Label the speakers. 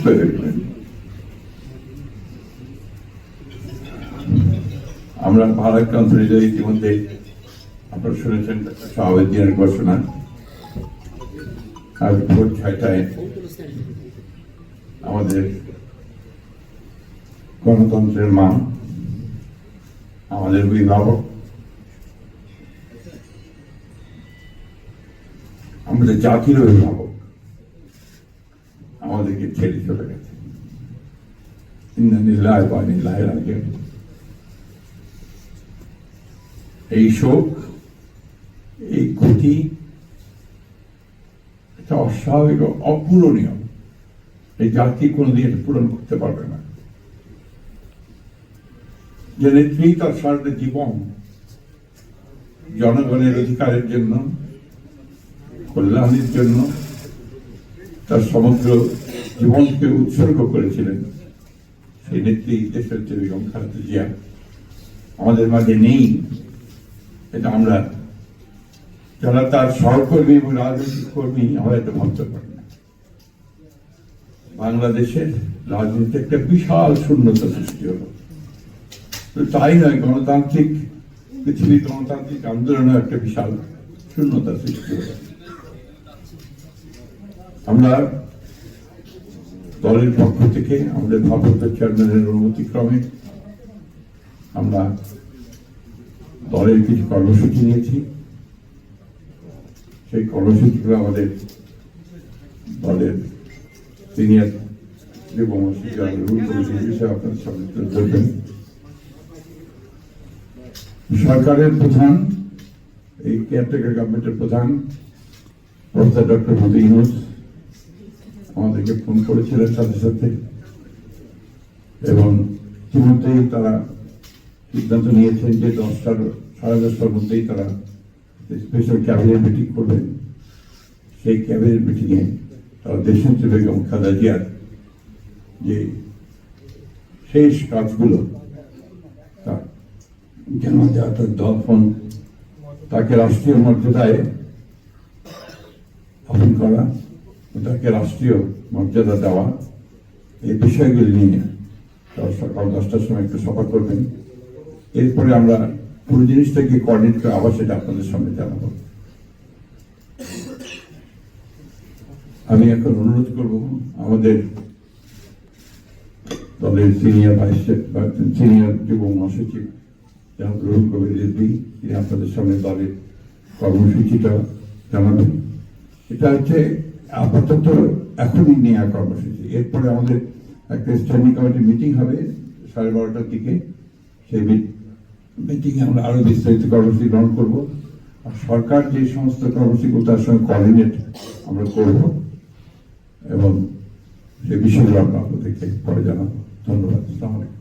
Speaker 1: করে দেখবেন। আমরা ভারত কাউন্সিলের ইতিমধ্যে আপনারা শুনেছেন শাহাবুদ্দিনের ঘোষণা, আজ ভোর 6টায় আমাদের গণতন্ত্রের মা, আমাদের অভিভাবক, আমাদের জাতির অভিভাবক আমাদেরকে ছেড়ে চলে গেছে। এই শোক, এই ক্ষতি এটা অস্বাভাবিক, অপূরণীয়। এই জাতি কোনদিন এটা পূরণ করতে পারবে না। যে নেত্রী তার সারাটা জীবন জনগণের অধিকারের জন্য, কল্যাণের জন্য তার সমগ্র জীবনকে উৎসর্গ করেছিলেন, সেই নেত্রী দেশের বেগম খালেদা জিয়া আমাদের মাঝে নেই। এটা আমরা যারা তার সহকর্মী এবং রাজনৈতিক কর্মী আমরা এটা ভাবতে পারি না। বাংলাদেশের রাজনীতিতে একটা বিশাল শূন্যতা সৃষ্টি হলো। তাই নয়, গণতান্ত্রিক পৃথিবীর গণতান্ত্রিক আন্দোলনে একটা বিশাল শূন্যতা সৃষ্টি হলো। আমরা দলের পক্ষ থেকে আমাদের ভারপ্রাপ্ত চেয়ারম্যানের অনুমতি ক্রমে আমরা দলের কিছু কর্মসূচি নিয়েছি। সেই কর্মসূচিগুলো আমাদের দলের সিনিয়র এবং বিষয়ে আপনাদের সামনে তুলে ধরবেন। সরকারের প্রধান, এই কেয়ারটেকার গভর্নমেন্টের প্রধান প্রফেসর ডক্টর মোহাম্মদ ইউনূস আমাদেরকে ফোন করেছিলেন সাথে সাথে, এবং ইতিমধ্যেই তারা সিদ্ধান্ত নিয়েছেন যে 10টার মধ্যেই তারা স্পেশাল ক্যাবিনেট মিটিং করবেন। সেই ক্যাবিনেট মিটিংয়ে তারা দেশনেত্রী বেগম খালেদা জিয়ার যে শেষ কাজগুলো, তার দফন, তাকে রাষ্ট্রীয় মর্যাদায় আহ্বান করা, তাকে রাষ্ট্রীয় মর্যাদা দেওয়া, এই বিষয়গুলি নিয়ে তারা সকাল 10টার সময় একটু সভা করবেন। এরপরে আমরা পুরো জিনিসটাকে কোঅর্ডিনেট করে আবার সেটা আপনাদের সামনে জানাবো। আমি এখন অনুরোধ করব আমাদের দলের সিনিয়র যুব মহাসচিব রুহুল কবির রিজভী, তিনি আপনাদের সামনে দলের কর্মসূচিটা জানাবেন। এটা হচ্ছে আপাতত এখনই নেওয়া কর্মসূচি। এরপরে আমাদের একটা স্ট্যান্ডিং কমিটি মিটিং হবে 12:30টার দিকে। সেই মিটিংয়ে আমরা আরো বিস্তারিত কর্মসূচি গ্রহণ করব। আর সরকার যে সমস্ত কর্মসূচিগুলো তার সঙ্গে কোঅর্ডিনেট আমরা করব, এবং সেই বিষয়গুলো আমরা আপনাদেরকে পরে জানাবো। ধন্যবাদ। আসসালামু আলাইকুম।